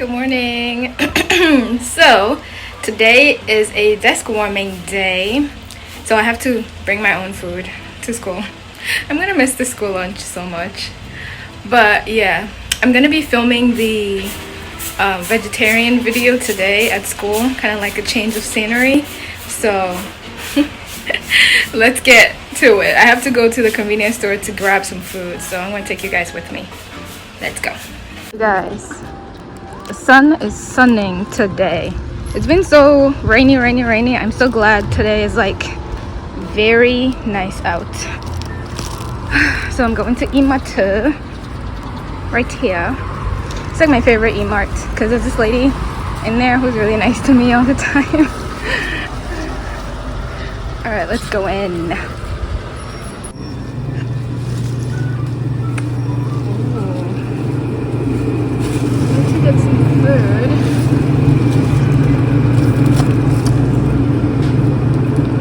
Good morning. So today is a desk warming day, so I have to bring my own food to school. I'm gonna miss the school lunch so much, but yeah, I'm gonna be filming the vegetarian video today at school, kind of like a change of scenery. So let's get to it. I have to go to the convenience store to grab some food, so I'm gonna take you guys with me. Let's go. You guys, the sun is sunning today. It's been so rainy. I'm so glad today is like very nice out. So I'm going to Imata right here. It's like my favorite E-Mart because there's this lady in there who's really nice to me all the time. All right, let's go in. Get some food.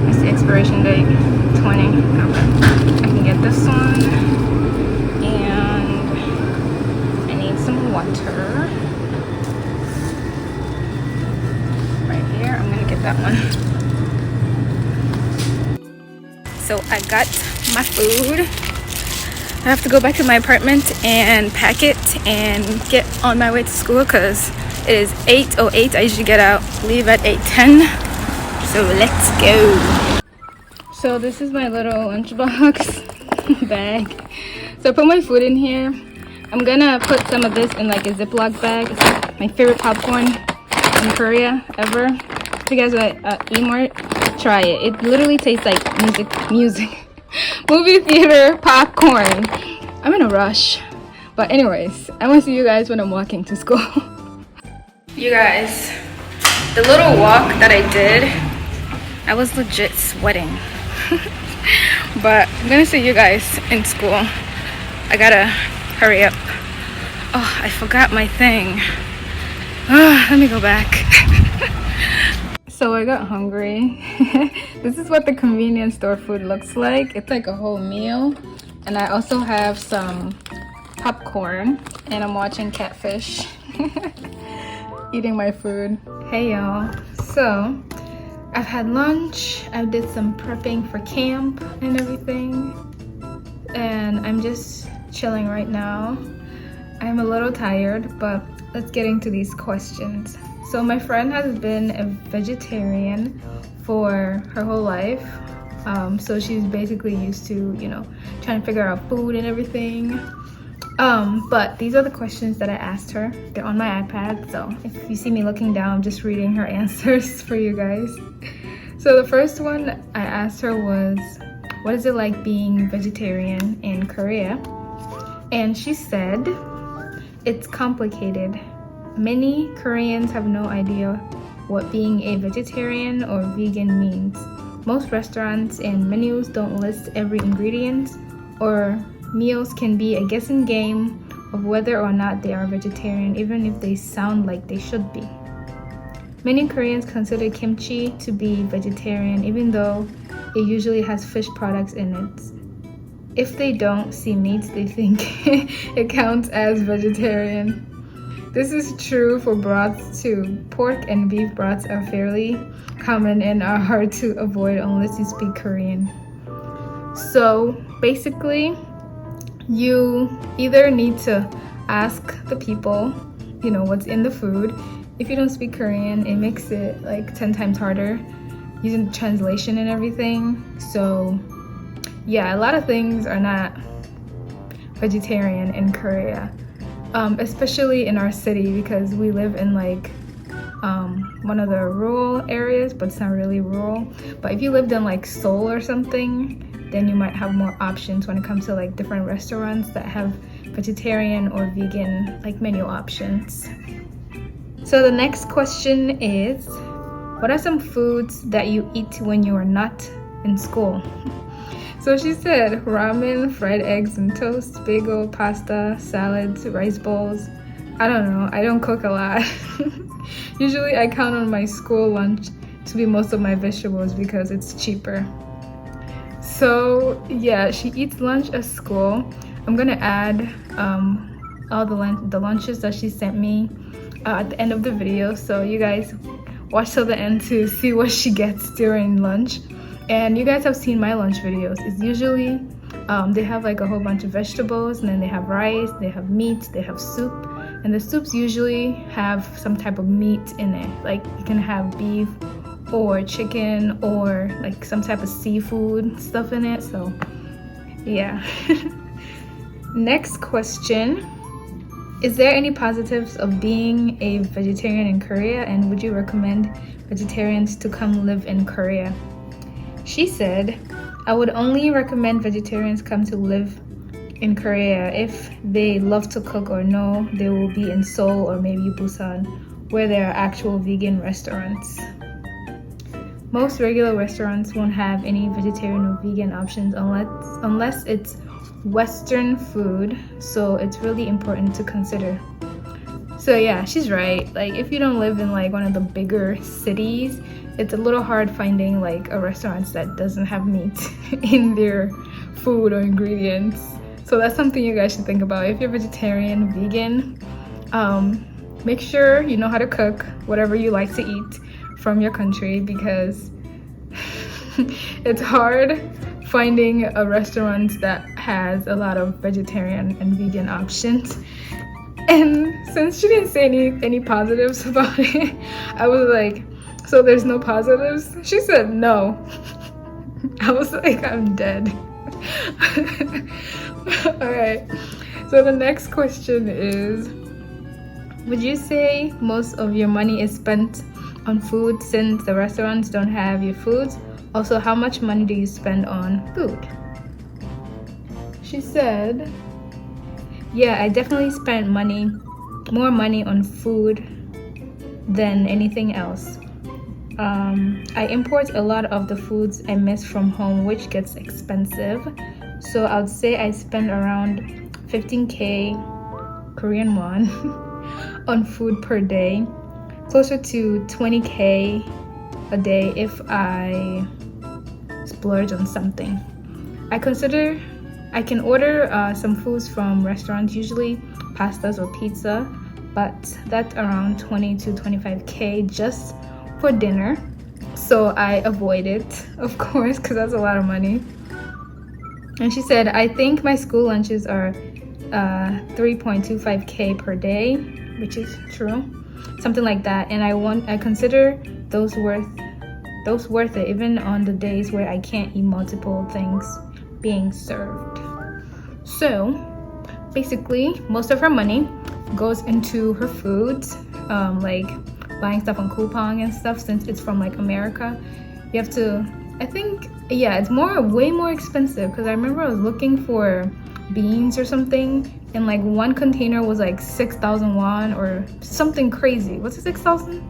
That's the expiration date, 20. Okay. I can get this one. And I need some water. Right here, I'm gonna get that one. So I got my food. I have to go back to my apartment and pack it and get on my way to school because it is 8:08. I usually leave at 8:10. So let's go. So this is my little lunchbox bag. So I put my food in here. I'm gonna put some of this in like a Ziploc bag. It's like my favorite popcorn in Korea ever. If you guys are at E-Mart, try it. It literally tastes like music. Movie theater popcorn. I'm in a rush, but anyways, I want to see you guys when I'm walking to school. You guys, the little walk that I did, I was legit sweating. But I'm gonna see you guys in school. I gotta hurry up. Oh, I forgot my thing. Let me go back. So I got hungry. This is what the convenience store food looks like. It's like a whole meal. And I also have some popcorn. And I'm watching Catfish. Eating my food. Hey y'all. So I've had lunch. I did some prepping for camp and everything. And I'm just chilling right now. I'm a little tired, but let's get into these questions. So my friend has been a vegetarian for her whole life. So she's basically used to, trying to figure out food and everything. But these are the questions that I asked her. They're on my iPad, so if you see me looking down, I'm just reading her answers for you guys. So the first one I asked her was, what is it like being vegetarian in Korea? And she said, it's complicated. Many Koreans have no idea what being a vegetarian or vegan means. Most restaurants and menus don't list every ingredient, or meals can be a guessing game of whether or not they are vegetarian, even if they sound like they should be. Many Koreans consider kimchi to be vegetarian, even though it usually has fish products in it. If they don't see meat, they think it counts as vegetarian. This is true for broths too. Pork and beef broths are fairly common and are hard to avoid unless you speak Korean. So basically, you either need to ask the people, what's in the food. If you don't speak Korean, it makes it like 10 times harder using the translation and everything. So yeah, a lot of things are not vegetarian in Korea. Especially in our city because we live in like one of the rural areas, but it's not really rural. But if you lived in like Seoul or something, then you might have more options when it comes to like different restaurants that have vegetarian or vegan like menu options. So the next question is, what are some foods that you eat when you are not in school? So she said ramen, fried eggs and toast, bagel, pasta, salads, rice bowls. I don't know, I don't cook a lot. Usually I count on my school lunch to be most of my vegetables because it's cheaper. So yeah, she eats lunch at school. I'm gonna add all the lunches that she sent me at the end of the video, so you guys watch till the end to see what she gets during lunch. And you guys have seen my lunch videos. It's usually they have like a whole bunch of vegetables, and then they have rice, they have meat, they have soup, and the soups usually have some type of meat in it. Like you can have beef or chicken or like some type of seafood stuff in it. So yeah. Next question. Is there any positives of being a vegetarian in Korea, and would you recommend vegetarians to come live in Korea? She said, I would only recommend vegetarians come to live in Korea if they love to cook or know they will be in Seoul or maybe Busan, where there are actual vegan restaurants. Most regular restaurants won't have any vegetarian or vegan options unless it's Western food, so it's really important to consider. So yeah, she's right. Like if you don't live in like one of the bigger cities, it's a little hard finding like a restaurant that doesn't have meat in their food or ingredients. So that's something you guys should think about. If you're vegetarian, vegan, make sure you know how to cook whatever you like to eat from your country, because it's hard finding a restaurant that has a lot of vegetarian and vegan options. And since she didn't say any positives about it, I was like, so there's no positives? She said no. I was like, I'm dead. All right, so the next question is, would you say most of your money is spent on food since the restaurants don't have your foods? Also, how much money do you spend on food? She said, yeah, I definitely spent more money on food than anything else. I import a lot of the foods I miss from home, which gets expensive. So I would say I spend around 15k Korean won on food per day, closer to 20k a day if I splurge on something. I can order some foods from restaurants, usually pastas or pizza, but that's around 20 to 25k just for dinner. So I avoid it, of course, because that's a lot of money. And she said, I think my school lunches are 3.25k per day, which is true, something like that. And I consider those worth it, even on the days where I can't eat multiple things being served. So basically, most of her money goes into her foods, like buying stuff on Coupang and stuff. Since it's from like America, you have to, I think, yeah, it's way more expensive, because I remember I was looking for beans or something, and like one container was like 6,000 won or something crazy. Was it 6,000?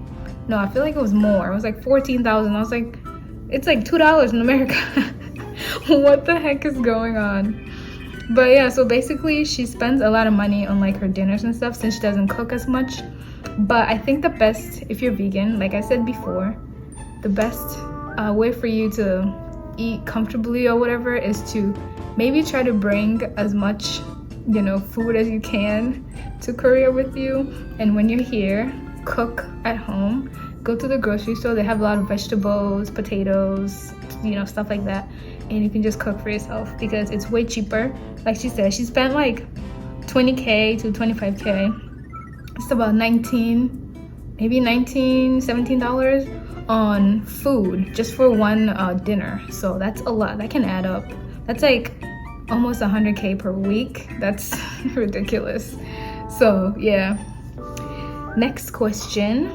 No, I feel like it was more. It was like 14,000. I was like, it's like $2 in America. What the heck is going on? But yeah, so basically she spends a lot of money on like her dinners and stuff since she doesn't cook as much. But I think the best, if you're vegan, like I said before, the best way for you to eat comfortably or whatever is to maybe try to bring as much, food as you can to Korea with you. And when you're here, cook at home. Go to the grocery store. They have a lot of vegetables, potatoes, stuff like that, and you can just cook for yourself because it's way cheaper. Like she said, she spent like 20k to 25k. It's about $17 on food just for one dinner. So that's a lot. That can add up. That's like almost 100k per week. That's ridiculous. So yeah. Next question.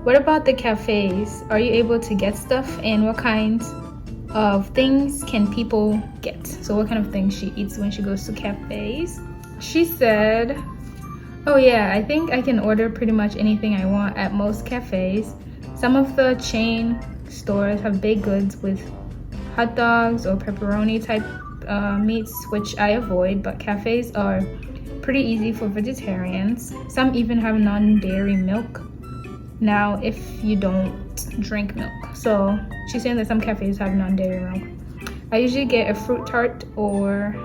What about the cafes? Are you able to get stuff, and what kinds of things can people get? So what kind of things she eats when she goes to cafes? She said, oh yeah, I think I can order pretty much anything I want at most cafes. Some of the chain stores have baked goods with hot dogs or pepperoni type meats, which I avoid, but cafes are pretty easy for vegetarians. Some even have non-dairy milk now if you don't drink milk. So she's saying that some cafes have non-dairy milk. I usually get a fruit tart or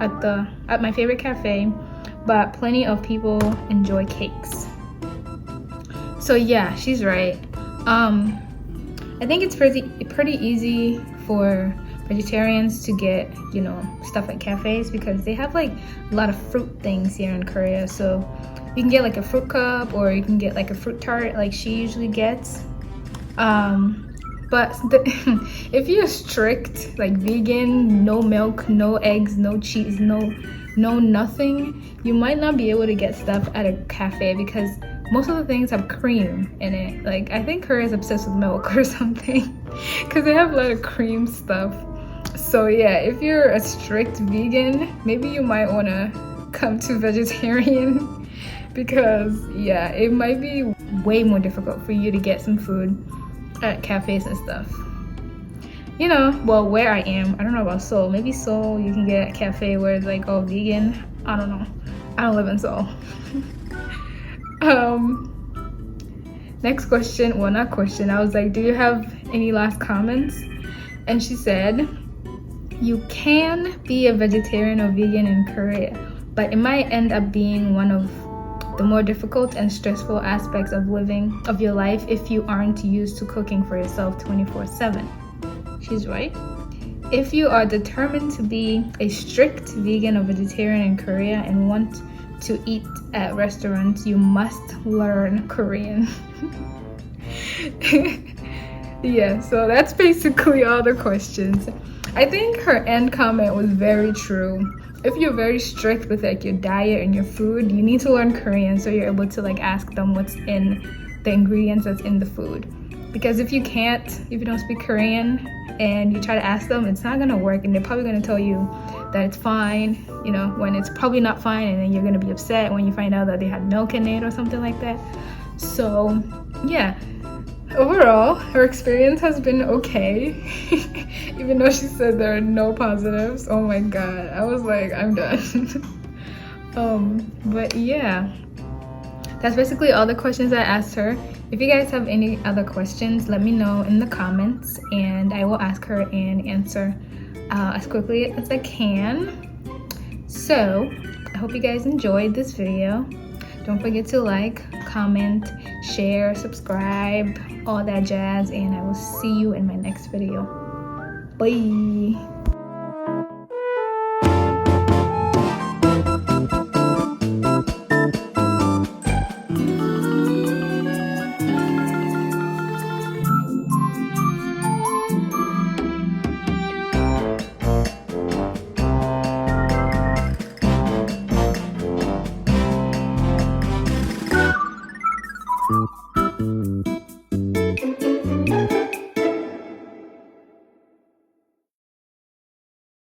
at my favorite cafe, but plenty of people enjoy cakes. So yeah, she's right. I think it's pretty easy for vegetarians to get, you know, stuff at cafes because they have like a lot of fruit things here in Korea. So you can get like a fruit cup, or you can get like a fruit tart like she usually gets. But if you're strict, like vegan, no milk, no eggs, no cheese, no nothing, you might not be able to get stuff at a cafe because most of the things have cream in it. Like, I think Korea is obsessed with milk or something because they have a lot of cream stuff. So yeah, if you're a strict vegan, maybe you might want to come to vegetarian because yeah, it might be way more difficult for you to get some food at cafes and stuff. You know, well, where I am, I don't know about Seoul. Maybe Seoul you can get a cafe where it's like all vegan. I don't know. I don't live in Seoul. Next question, well, not question, I was like, do you have any last comments? And she said, you can be a vegetarian or vegan in Korea, but it might end up being one of the more difficult and stressful aspects of your life if you aren't used to cooking for yourself 24/7. She's right. If you are determined to be a strict vegan or vegetarian in Korea and want to eat at restaurants, you must learn Korean. Yeah, so that's basically all the questions. I think her end comment was very true. If you're very strict with like your diet and your food, you need to learn Korean so you're able to like ask them what's in the ingredients that's in the food. Because if you don't speak Korean and you try to ask them, it's not gonna work, and they're probably gonna tell you that it's fine, you know, when it's probably not fine, and then you're gonna be upset when you find out that they had milk in it or something like that. So yeah, overall, her experience has been okay. Even though she said there are no positives. Oh my god, I was like, I'm done. But yeah, that's basically all the questions I asked her. If you guys have any other questions, let me know in the comments and I will ask her and answer as quickly as I can. So I hope you guys enjoyed this video. Don't forget to like, comment, share, subscribe, all that jazz, and I will see you in my next video. Bye. Thank you.